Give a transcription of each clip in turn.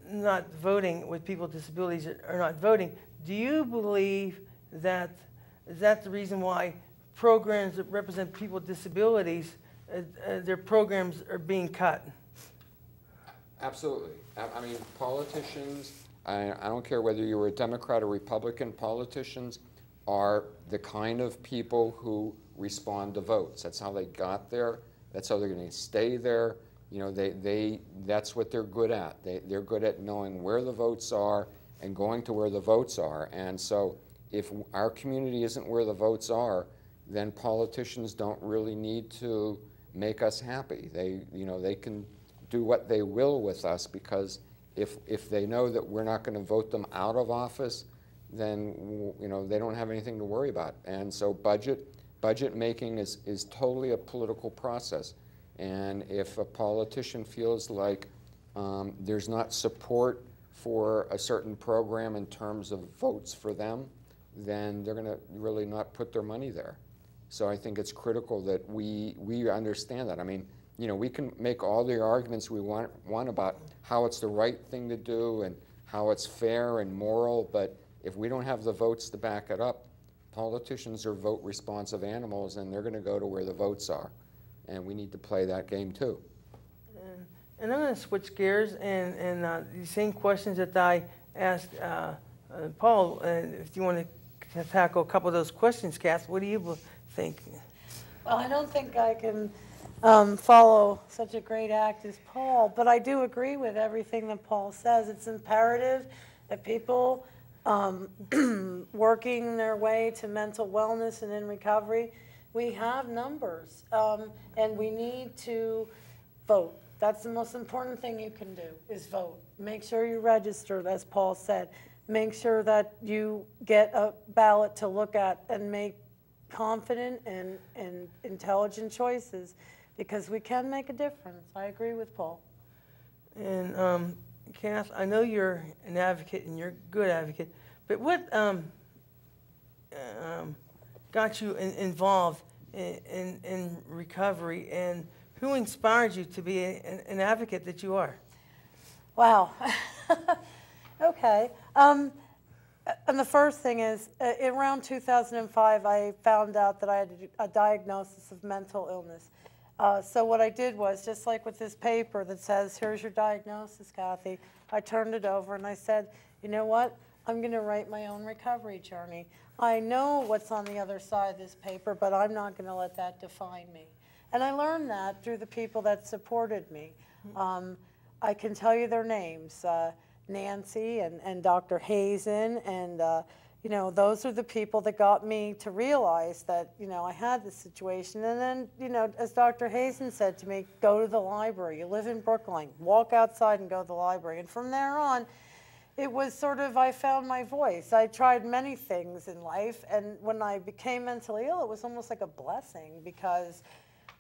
not voting, with people with disabilities are not voting, do you believe that is that the reason why programs that represent people with disabilities, their programs are being cut? Absolutely. I mean, politicians, I don't care whether you were a Democrat or Republican, politicians are the kind of people who respond to votes. That's how they got there. That's how they're going to stay there. You know, that's what they're good at. They're good at knowing where the votes are and going to where the votes are. And so if our community isn't where the votes are, then politicians don't really need to make us happy. They can do what they will with us, because if they know that we're not going to vote them out of office, then they don't have anything to worry about. And so budget making is totally a political process. And if a politician feels like there's not support for a certain program in terms of votes for them, then they're going to really not put their money there. So I think it's critical that we understand that. I mean, we can make all the arguments we want about how it's the right thing to do and how it's fair and moral, but if we don't have the votes to back it up, politicians are vote responsive animals, and they're going to go to where the votes are. And we need to play that game too. And I'm going to switch gears, and the same questions that I asked Paul, if you want to tackle a couple of those questions, Kath, what do you think? Well, I don't think I can follow such a great act as Paul, but I do agree with everything that Paul says. It's imperative that people working their way to mental wellness and in recovery, we have numbers, and we need to vote. That's the most important thing you can do, is vote. Make sure you register, as Paul said. Make sure that you get a ballot to look at and make confident and intelligent choices, because we can make a difference. I agree with Paul. And Kath, I know you're an advocate, and you're a good advocate, but what got you involved in recovery, and who inspired you to be an advocate that you are? Wow. Okay. And the first thing is, around 2005, I found out that I had a diagnosis of mental illness. So what I did was, just like with this paper that says, here's your diagnosis, Kathy, I turned it over and I said, you know what? I'm going to write my own recovery journey. I know what's on the other side of this paper, but I'm not going to let that define me. And I learned that through the people that supported me. I can tell you their names, Nancy and Dr. Hazen, and those are the people that got me to realize that, I had this situation. And then, as Dr. Hazen said to me, go to the library. You live in Brookline, walk outside and go to the library. And from there on, it was sort of, I found my voice. I tried many things in life, and when I became mentally ill, it was almost like a blessing, because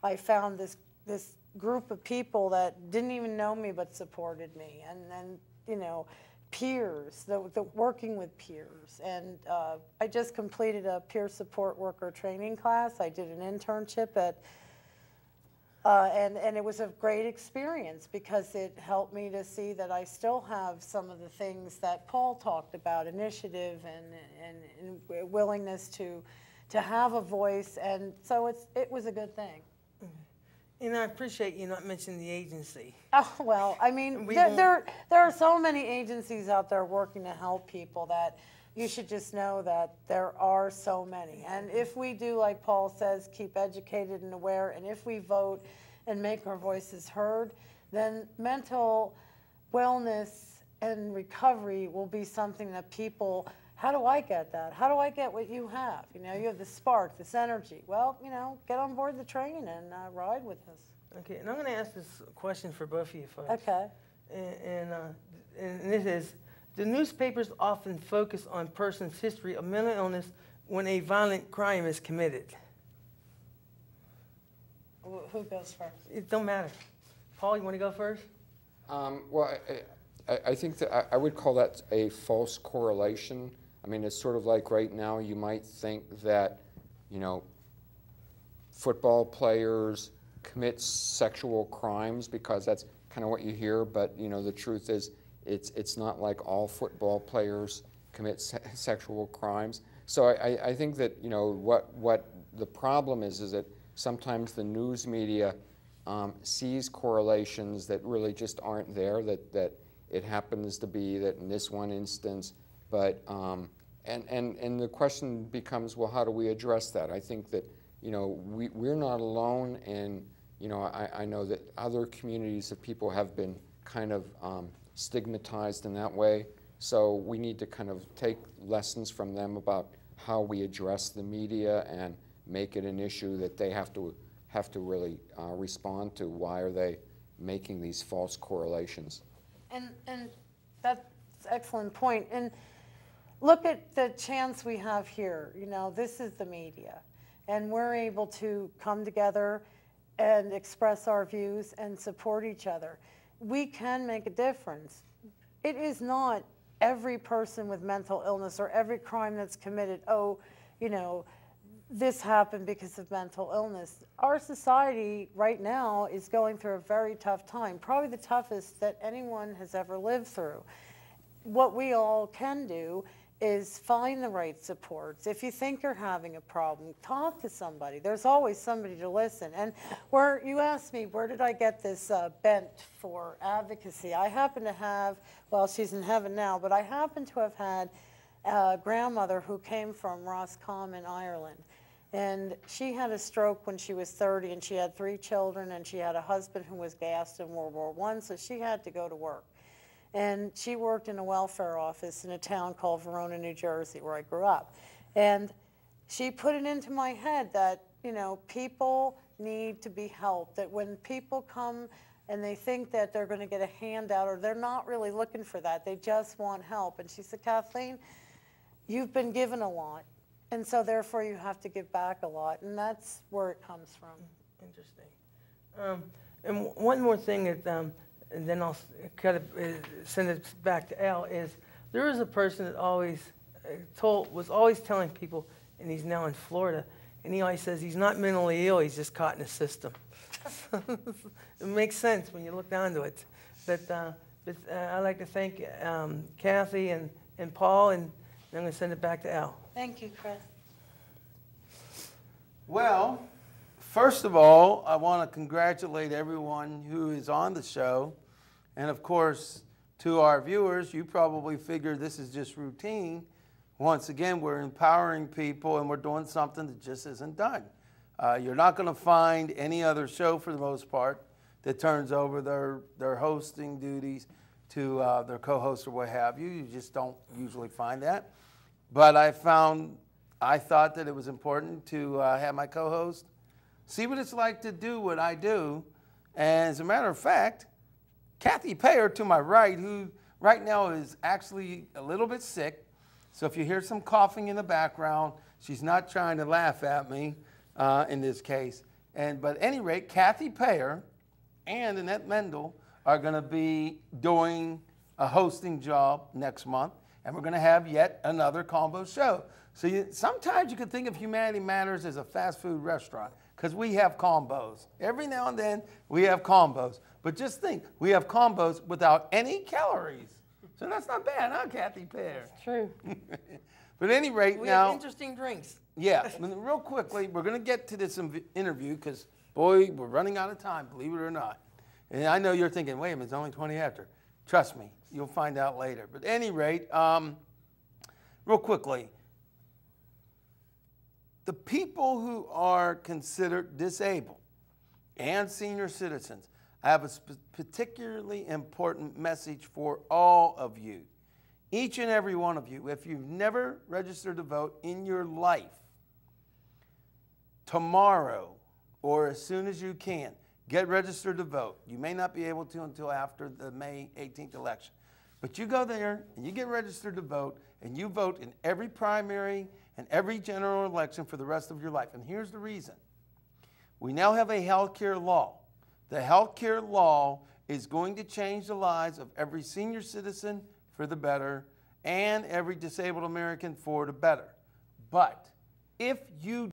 I found this group of people that didn't even know me but supported me, and then, peers, the working with peers. And I just completed a peer support worker training class. I did an internship at and it was a great experience, because it helped me to see that I still have some of the things that Paul talked about, initiative and willingness to have a voice, and so it was a good thing. And I appreciate you not mentioning the agency. Oh, well, I mean, there are so many agencies out there working to help people that you should just know that there are so many. And if we do, like Paul says, keep educated and aware, and if we vote and make our voices heard, then mental wellness and recovery will be something that people, how do I get that? How do I get what you have? You have this spark, this energy. Well, get on board the train and ride with us. Okay, and I'm going to ask this question for both of you folks. Okay. And this is, the newspapers often focus on person's history of mental illness when a violent crime is committed. Who goes first? It don't matter. Paul, you want to go first? Well, I think that I would call that a false correlation. I mean, it's sort of like right now you might think that, football players commit sexual crimes because kind of what you hear, but you know, the truth is it's not like all football players commit sexual crimes. So I think that, you know, what the problem is that sometimes the news media sees correlations that really just aren't there, that it happens to be that in this one instance, but and the question becomes, well, how do we address that? I think that, you know, we're not alone, and you know, I know that other communities of people have been kind of stigmatized in that way. So we need to kind of take lessons from them about how we address the media and make it an issue that they have to really respond to. Why are they making these false correlations? And that's an excellent point. And look at the chance we have here. You know, this is the media, and we're able to come together and express our views and support each other. We can make a difference. It is not every person with mental illness or every crime that's committed, oh, you know, this happened because of mental illness. Our society right now is going through a very tough time, probably the toughest that anyone has ever lived through. What we all can do is find the right supports. If you think you're having a problem, talk to somebody. There's always somebody to listen. And where you asked me, where did I get this bent for advocacy? I happen to have, well, she's in heaven now, but I happen to have had a grandmother who came from Roscommon, Ireland. And she had a stroke when she was 30, and she had 3 children, and she had a husband who was gassed in World War I, so she had to go to work. And she worked in a welfare office in a town called Verona, New Jersey, where I grew up. And she put it into my head that, you know, people need to be helped, that when people come and they think that they're going to get a handout, or they're not really looking for that, they just want help. And she said, Kathleen, you've been given a lot, and so therefore you have to give back a lot, and that's where it comes from. Interesting. And one more thing that, and then I'll kind of send it back to Al, is there is a person that was always telling people, and he's now in Florida, and he always says he's not mentally ill, he's just caught in a system. It makes sense when you look down to it. But I'd like to thank Kathy and Paul, and I'm going to send it back to Al. Thank you, Chris. Well, first of all, I want to congratulate everyone who is on the show. And of course, to our viewers, you probably figure this is just routine. Once again, we're empowering people, and we're doing something that just isn't done. You're not going to find any other show, for the most part, that turns over their hosting duties to their co-host or what have you. You just don't usually find that. But I thought that it was important to have my co-host see what it's like to do what I do. And as a matter of fact, Kathy Payer to my right, who right now is actually a little bit sick. So if you hear some coughing in the background, she's not trying to laugh at me in this case. But at any rate, Kathy Payer and Annette Mendel are going to be doing a hosting job next month, and we're going to have yet another combo show. So sometimes you could think of Humanity Matters as a fast food restaurant, because we have combos. Every now and then we have combos. But just think, we have combos without any calories. So that's not bad, huh, Kathy Payer? True. But at any rate, We now, have interesting drinks. yeah, real quickly, we're going to get to this interview because, boy, we're running out of time, believe it or not. And I know you're thinking, wait a minute, it's only 20 after. Trust me, you'll find out later. But at any rate, real quickly, the people who are considered disabled and senior citizens, I have a particularly important message for all of you. Each and every one of you, if you've never registered to vote in your life, tomorrow or as soon as you can, get registered to vote. You may not be able to until after the May 18th election. But you go there and you get registered to vote, and you vote in every primary and every general election for the rest of your life. And here's the reason. We now have a health care law. The health care law is going to change the lives of every senior citizen for the better and every disabled American for the better. But if you